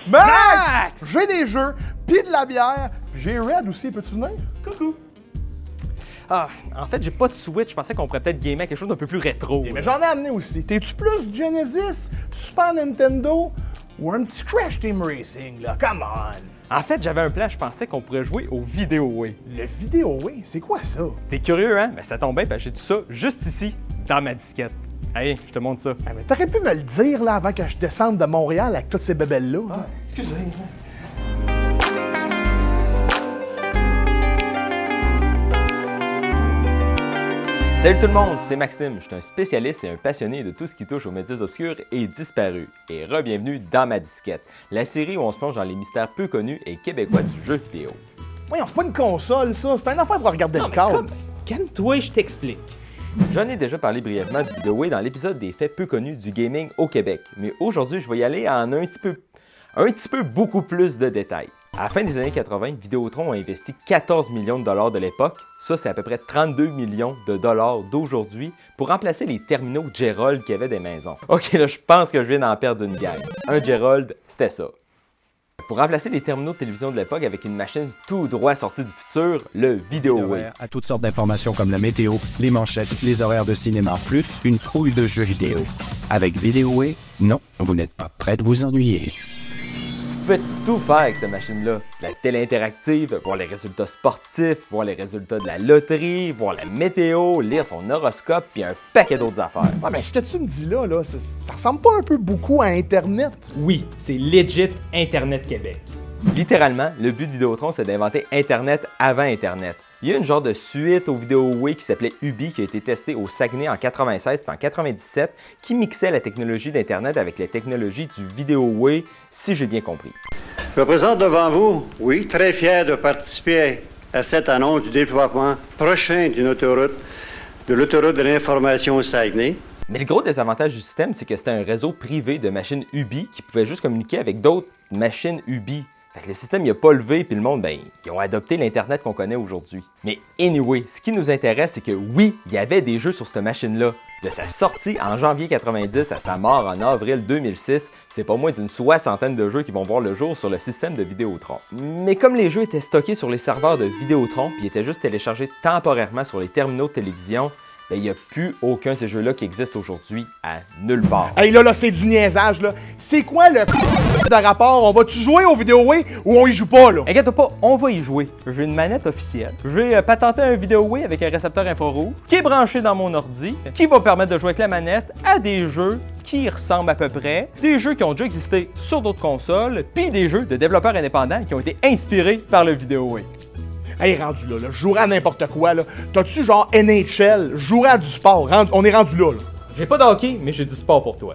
Max! J'ai des jeux, pis de la bière, pis j'ai Red aussi, peux-tu venir? Coucou! Ah, en fait, j'ai pas de Switch. Je pensais qu'on pourrait peut-être gamer à quelque chose d'un peu plus rétro. Mais j'en ai amené aussi. T'es-tu plus Genesis, Super Nintendo ou un petit Crash Team Racing, là? Come on! En fait, j'avais un plan, je pensais qu'on pourrait jouer au Vidéoway. Le Vidéoway, c'est quoi ça? T'es curieux, hein? Ben, ça tombe bien, parce que j'ai tout ça juste ici, dans ma disquette. Allez, je te montre ça. Ah, mais t'aurais pu me le dire, là, avant que je descende de Montréal avec toutes ces bébelles-là. Ah, excusez. Salut tout le monde, c'est Maxime. Je suis un spécialiste et un passionné de tout ce qui touche aux médias obscurs et disparus. Et re-bienvenue dans ma disquette, la série où on se plonge dans les mystères peu connus et québécois du jeu vidéo. Voyons, c'est pas une console, ça. C'est une affaire pour regarder le câble. Calme-toi, je t'explique. J'en ai déjà parlé brièvement du Vidéoway dans l'épisode des faits peu connus du gaming au Québec. Mais aujourd'hui, je vais y aller en un petit peu beaucoup plus de détails. À la fin des années 80, Vidéotron a investi 14 millions de dollars de l'époque, ça c'est à peu près 32 millions de dollars d'aujourd'hui, pour remplacer les terminaux Gerald qu'il y avait des maisons. Ok, là je pense que je viens d'en perdre une gang. Un Gerald, c'était ça. Pour remplacer les terminaux de télévision de l'époque avec une machine tout droit sortie du futur, le Vidéoway. À toutes sortes d'informations comme la météo, les manchettes, les horaires de cinéma, plus une trouille de jeux vidéo. Avec Vidéoway, non, vous n'êtes pas prêt de vous ennuyer. Tu pouvais tout faire avec cette machine-là. De la télé interactive, voir les résultats sportifs, voir les résultats de la loterie, voir la météo, lire son horoscope, puis un paquet d'autres affaires. Ah, mais ce que tu me dis là, ça ressemble pas un peu beaucoup à Internet? Oui, c'est legit Internet Québec. Littéralement, le but de Vidéotron, c'est d'inventer Internet avant Internet. Il y a une genre de suite au Vidéoway qui s'appelait Ubi qui a été testé au Saguenay en 96 puis en 97 qui mixait la technologie d'Internet avec les technologies du Vidéoway, si j'ai bien compris. Je me présente devant vous, oui, très fier de participer à cette annonce du déploiement prochain d'une autoroute, de l'autoroute de l'information au Saguenay. Mais le gros désavantage du système, c'est que c'était un réseau privé de machines Ubi qui pouvait juste communiquer avec d'autres machines Ubi. Fait que le système il a pas levé, puis le monde, ils ont adopté l'Internet qu'on connaît aujourd'hui. Mais anyway, ce qui nous intéresse, c'est que oui, il y avait des jeux sur cette machine-là. De sa sortie en janvier 90 à sa mort en avril 2006, c'est pas moins d'une soixantaine de jeux qui vont voir le jour sur le système de Vidéotron. Mais comme les jeux étaient stockés sur les serveurs de Vidéotron, puis étaient juste téléchargés temporairement sur les terminaux de télévision, il n'y a plus aucun de ces jeux-là qui existent aujourd'hui à nulle part. Hey là, c'est du niaisage, là. C'est quoi le de rapport? On va-tu jouer au Vidéoway ou on y joue pas, là? Inquiète pas, on va y jouer. J'ai une manette officielle. J'ai patenté un Vidéoway avec un récepteur infrarouge qui est branché dans mon ordi, qui va permettre de jouer avec la manette à des jeux qui ressemblent à peu près, des jeux qui ont déjà existé sur d'autres consoles, puis des jeux de développeurs indépendants qui ont été inspirés par le Vidéoway. Hey, rendu là, je jouerais à n'importe quoi, là. T'as-tu genre NHL? Je jouerais à du sport. On est rendu là, là. J'ai pas de hockey, mais j'ai du sport pour toi.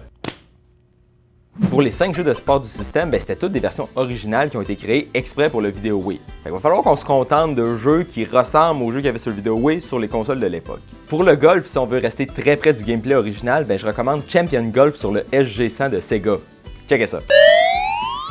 Pour les 5 jeux de sport du système, c'était toutes des versions originales qui ont été créées exprès pour le Vidéoway. Il va falloir qu'on se contente de jeux qui ressemblent aux jeux qu'il y avait sur le Vidéoway sur les consoles de l'époque. Pour le golf, si on veut rester très près du gameplay original, je recommande Champion Golf sur le SG100 de Sega. Checkez ça.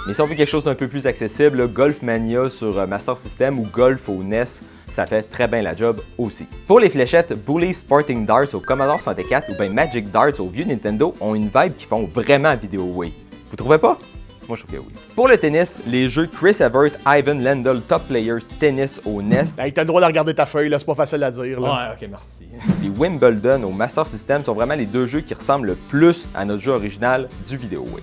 Mais si on veut quelque chose d'un peu plus accessible, là, Golf Mania sur Master System ou Golf au NES, ça fait très bien la job aussi. Pour les fléchettes, Bully Sporting Darts au Commodore 64 ou bien Magic Darts au vieux Nintendo ont une vibe qui font vraiment Vidéoway. Vous trouvez pas? Moi, je trouve que oui. Pour le tennis, les jeux Chris Evert, Ivan Lendl, Top Players, Tennis au NES. Hey, t'as le droit de regarder ta feuille, là, c'est pas facile à dire, là. Ouais, ok, merci. Puis Wimbledon au Master System sont vraiment les deux jeux qui ressemblent le plus à notre jeu original du Vidéoway.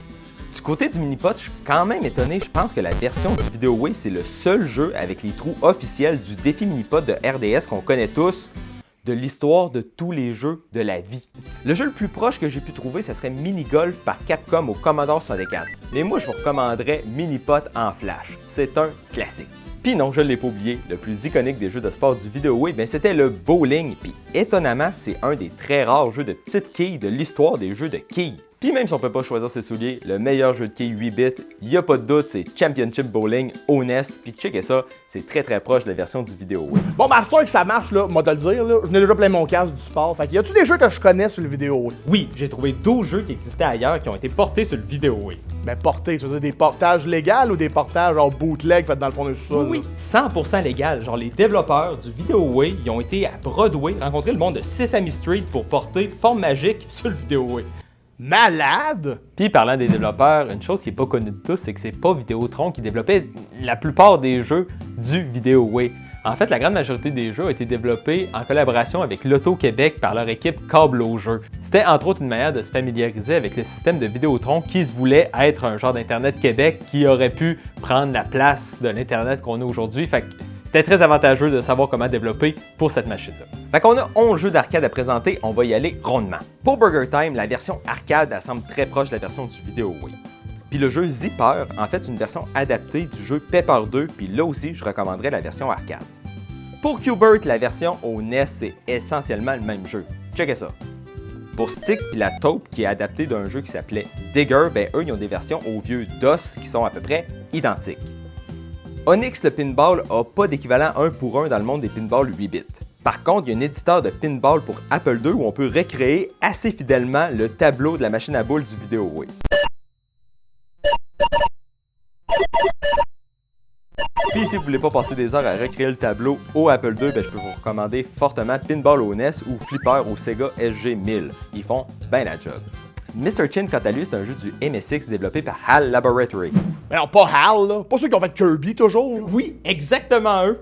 Du côté du Minipod, je suis quand même étonné, je pense que la version du Vidéoway, c'est le seul jeu avec les trous officiels du défi Minipod de RDS qu'on connaît tous, de l'histoire de tous les jeux de la vie. Le jeu le plus proche que j'ai pu trouver, ce serait Mini-Golf par Capcom au Commodore 64. Mais moi, je vous recommanderais Minipod en Flash. C'est un classique. Puis non, je ne l'ai pas oublié, le plus iconique des jeux de sport du Vidéoway, c'était le bowling. Puis étonnamment, c'est un des très rares jeux de petites quilles de l'histoire des jeux de quilles. Puis même si on peut pas choisir ses souliers, le meilleur jeu de quilles 8 bits, y a pas de doute, c'est Championship Bowling au NES. Puis checkez ça, c'est très très proche de la version du Vidéoway. Bon, Master, que ça marche, là, moi te le dire, là, je n'ai déjà plein mon casque du sport. Fait que y a-tu des jeux que je connais sur le Vidéoway? Oui, j'ai trouvé 12 jeux qui existaient ailleurs qui ont été portés sur le Vidéoway. Ben, portés, tu veux dire des portages légaux ou des portages genre bootleg faits dans le fond d'un sol? Oui, 100% légal. Genre, les développeurs du Vidéoway, ils ont été à Broadway rencontrer le monde de Sesame Street pour porter Forme Magique sur le Vidéoway. Malade! Puis parlant des développeurs, une chose qui n'est pas connue de tous, c'est que c'est pas Vidéotron qui développait la plupart des jeux du Vidéoway. En fait, la grande majorité des jeux ont été développés en collaboration avec l'Auto-Québec par leur équipe Câble au jeu. C'était entre autres une manière de se familiariser avec le système de Vidéotron qui se voulait être un genre d'Internet Québec qui aurait pu prendre la place de l'Internet qu'on a aujourd'hui. Fait que c'était très avantageux de savoir comment développer pour cette machine-là. Fait qu'on a 11 jeux d'arcade à présenter, on va y aller rondement. Pour Burger Time, la version arcade elle semble très proche de la version du Vidéoway. Puis le jeu Zipper, en fait, c'est une version adaptée du jeu Pepper 2, puis là aussi, je recommanderais la version arcade. Pour Q*bert, la version au NES, c'est essentiellement le même jeu. Checkez ça. Pour Styx puis la taupe, qui est adaptée d'un jeu qui s'appelait Digger, ben eux, ils ont des versions au vieux DOS qui sont à peu près identiques. Onyx le pinball a pas d'équivalent 1 pour 1 dans le monde des pinballs 8 bits. Par contre, il y a un éditeur de pinball pour Apple II où on peut recréer assez fidèlement le tableau de la machine à boules du Vidéoway. Puis si vous voulez pas passer des heures à recréer le tableau au Apple II, ben, je peux vous recommander fortement Pinball au NES ou Flipper au Sega SG-1000. Ils font bien la job. Mr. Chin, quant à lui, c'est un jeu du MSX développé par HAL Laboratory. Mais non, pas HAL, là. Pas ceux qui ont fait Kirby, toujours. Oui, exactement eux.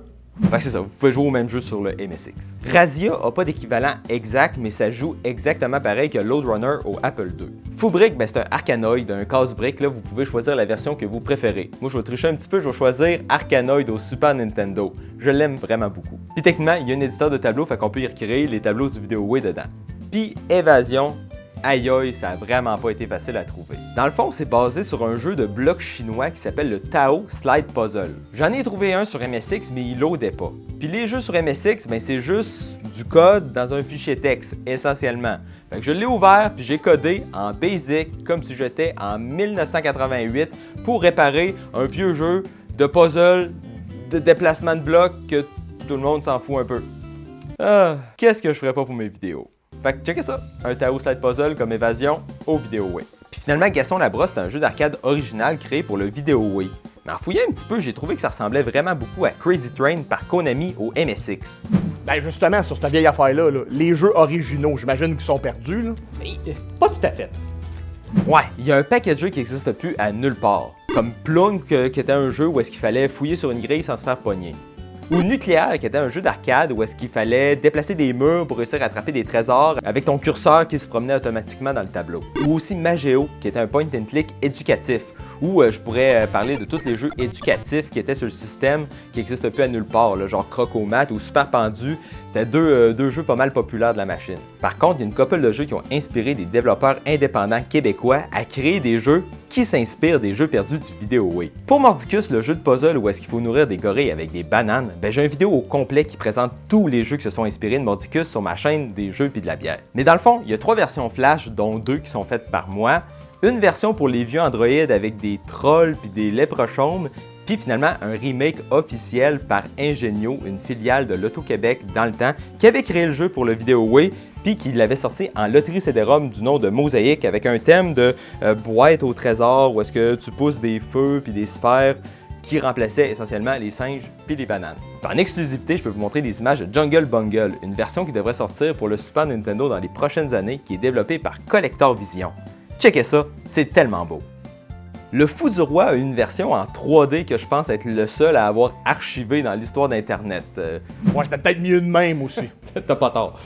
Fait que c'est ça, vous pouvez jouer au même jeu sur le MSX. Razia a pas d'équivalent exact, mais ça joue exactement pareil que Load Runner au Apple II. Fubrick, ben c'est un Arkanoid, un casse-brique, là vous pouvez choisir la version que vous préférez. Moi je vais tricher un petit peu, je vais choisir Arkanoid au Super Nintendo. Je l'aime vraiment beaucoup. Puis techniquement, il y a un éditeur de tableaux, fait qu'on peut y recréer les tableaux du Vidéoway dedans. Puis Évasion, aïe aïe, ça a vraiment pas été facile à trouver. Dans le fond, c'est basé sur un jeu de blocs chinois qui s'appelle le Tao Slide Puzzle. J'en ai trouvé un sur MSX, mais il loadait pas. Puis les jeux sur MSX, ben c'est juste du code dans un fichier texte, essentiellement. Fait que je l'ai ouvert, puis j'ai codé en BASIC, comme si j'étais en 1988, pour réparer un vieux jeu de puzzle, de déplacement de blocs que tout le monde s'en fout un peu. Qu'est-ce que je ferais pas pour mes vidéos? Fait que checkez ça, un Tao Slide Puzzle comme Évasion au Vidéoway. Puis finalement, Gaston Labrosse, c'est un jeu d'arcade original créé pour le Vidéoway. Mais en fouillant un petit peu, j'ai trouvé que ça ressemblait vraiment beaucoup à Crazy Train par Konami au MSX. Ben justement, sur cette vieille affaire-là, là, les jeux originaux, j'imagine qu'ils sont perdus, là. Pas tout à fait. Ouais, il y a un paquet de jeux qui n'existe plus à nulle part. Comme Plunk, qui était un jeu où est-ce qu'il fallait fouiller sur une grille sans se faire pogner. Ou Nucléaire, qui était un jeu d'arcade où est-ce qu'il fallait déplacer des murs pour réussir à attraper des trésors avec ton curseur qui se promenait automatiquement dans le tableau. Ou aussi Magéo, qui était un point and click éducatif, où je pourrais parler de tous les jeux éducatifs qui étaient sur le système, qui n'existent plus à nulle part, là, genre Crocomat ou Super Pendu. C'était deux jeux pas mal populaires de la machine. Par contre, il y a une couple de jeux qui ont inspiré des développeurs indépendants québécois à créer des jeux qui s'inspirent des jeux perdus du Vidéoway. Pour Mordicus, le jeu de puzzle où est-ce qu'il faut nourrir des gorilles avec des bananes, ben j'ai une vidéo au complet qui présente tous les jeux qui se sont inspirés de Mordicus sur ma chaîne des jeux puis de la bière. Mais dans le fond, il y a 3 versions Flash, dont 2 qui sont faites par moi, une version pour les vieux Android avec des trolls puis des léprechaumes, puis finalement un remake officiel par Ingenio, une filiale de l'Auto-Québec dans le temps, qui avait créé le jeu pour le Vidéoway, puis qui l'avait sorti en loterie CD-ROM du nom de Mosaïque avec un thème de boîte au trésor où est-ce que tu pousses des feux puis des sphères qui remplaçaient essentiellement les singes puis les bananes. En exclusivité, je peux vous montrer des images de Jungle Bungle, une version qui devrait sortir pour le Super Nintendo dans les prochaines années, qui est développée par Collector Vision. Checkez ça, c'est tellement beau. Le Fou du Roi a une version en 3D que je pense être le seul à avoir archivé dans l'histoire d'Internet. Ouais, c'était peut-être mieux de même aussi. T'as pas tort.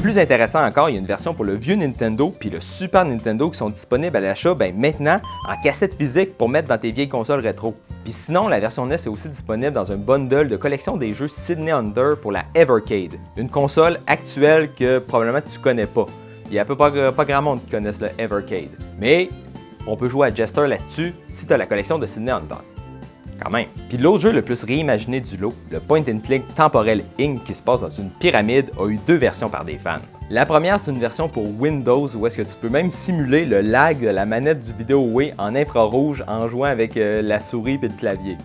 Plus intéressant encore, il y a une version pour le vieux Nintendo puis le Super Nintendo qui sont disponibles à l'achat maintenant en cassette physique pour mettre dans tes vieilles consoles rétro. Puis sinon, la version NES est aussi disponible dans un bundle de collection des jeux Sydney Under pour la Evercade, une console actuelle que probablement tu connais pas. Il y a pas grand monde qui connaisse le Evercade. Mais on peut jouer à Jester là-dessus si tu as la collection de Sydney Under. Quand même. Puis l'autre jeu le plus réimaginé du lot, le Point and Click Temporel Inc. qui se passe dans une pyramide, a eu 2 versions par des fans. La première, c'est une version pour Windows où est-ce que tu peux même simuler le lag de la manette du Vidéoway en infrarouge en jouant avec la souris et le clavier.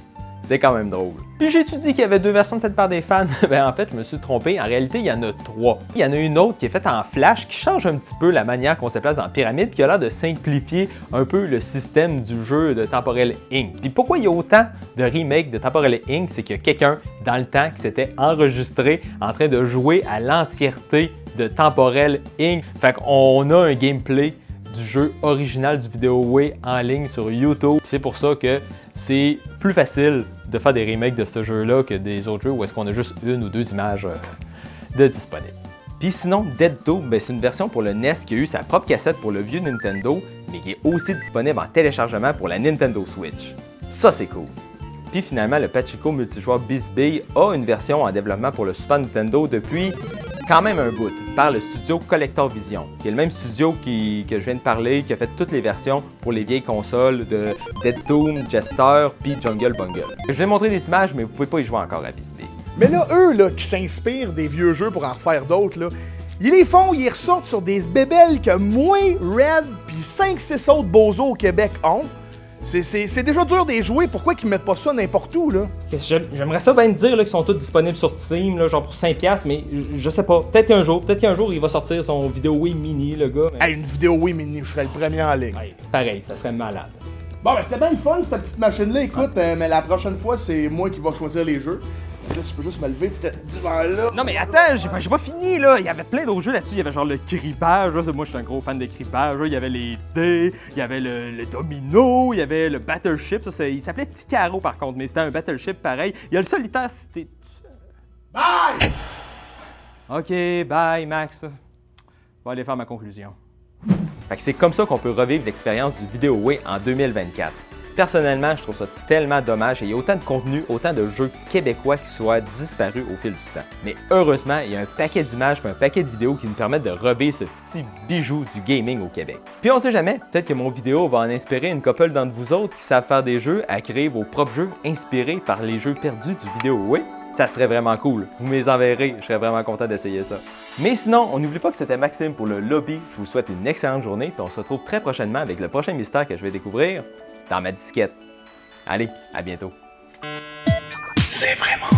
C'est quand même drôle. Puis j'ai-tu dit qu'il y avait 2 versions faites par des fans? Ben en fait, je me suis trompé. En réalité, il y en a 3. Il y en a une autre qui est faite en flash qui change un petit peu la manière qu'on se place en pyramide, qui a l'air de simplifier un peu le système du jeu de Temporel Inc. Puis pourquoi il y a autant de remakes de Temporel Inc? C'est qu'il y a quelqu'un dans le temps qui s'était enregistré en train de jouer à l'entièreté de Temporel Inc. Fait qu'on a un gameplay du jeu original du Videoway en ligne sur YouTube. C'est pour ça que c'est plus facile de faire des remakes de ce jeu-là que des autres jeux où est-ce qu'on a juste une ou deux images de disponibles. Puis sinon, Dead 2, c'est une version pour le NES qui a eu sa propre cassette pour le vieux Nintendo, mais qui est aussi disponible en téléchargement pour la Nintendo Switch. Ça, c'est cool. Puis finalement, le Pachinko multijoueur Bisbee a une version en développement pour le Super Nintendo depuis quand même un bout, par le studio Collector Vision, qui est le même studio que je viens de parler, qui a fait toutes les versions pour les vieilles consoles de Dead Doom, Jester, puis Jungle Bungle. Je vais montrer des images, mais vous pouvez pas y jouer encore à Bisbee. Mais là, eux, là, qui s'inspirent des vieux jeux pour en refaire d'autres, là, ils les font, ils ressortent sur des bébelles que moi, Red, puis 5-6 autres bozos au Québec ont. C'est déjà dur de les jouer, pourquoi qu'ils mettent pas ça n'importe où, là? J'aimerais ça bien te dire là, qu'ils sont tous disponibles sur Steam, là, genre pour 5$, mais je sais pas. Peut-être qu'un jour, il va sortir son Videoway Mini, le gars. Mais... Hey, une vidéo, oui, mini, je serais le premier en ligne. Ouais, pareil, ça serait malade. Bon, ben c'était bien le fun, cette petite machine-là, écoute, mais la prochaine fois, c'est moi qui va choisir les jeux. Là, tu peux juste me lever de ce divan-là. Non mais attends, j'ai pas fini là, il y avait plein d'autres jeux là-dessus, il y avait genre le cribbage, là, moi je suis un gros fan de cribbage, là. Il y avait les dés, il y avait le domino, il y avait le battleship, il s'appelait Ticaro par contre, mais c'était un battleship pareil. Il y a le solitaire, c'était... Bye! Ok, bye Max. Je vais aller faire ma conclusion. Fait que c'est comme ça qu'on peut revivre l'expérience du Videoway en 2024. Personnellement, je trouve ça tellement dommage et il y a autant de contenu, autant de jeux québécois qui soient disparus au fil du temps. Mais heureusement, il y a un paquet d'images et un paquet de vidéos qui nous permettent de revivre ce petit bijou du gaming au Québec. Puis on sait jamais, peut-être que mon vidéo va en inspirer une couple d'entre vous autres qui savent faire des jeux à créer vos propres jeux inspirés par les jeux perdus du Videoway. Ça serait vraiment cool. Vous me les enverrez, je serais vraiment content d'essayer ça. Mais sinon, on n'oublie pas que c'était Maxime pour le lobby. Je vous souhaite une excellente journée, puis on se retrouve très prochainement avec le prochain mystère que je vais découvrir dans ma disquette. Allez, à bientôt. C'est vraiment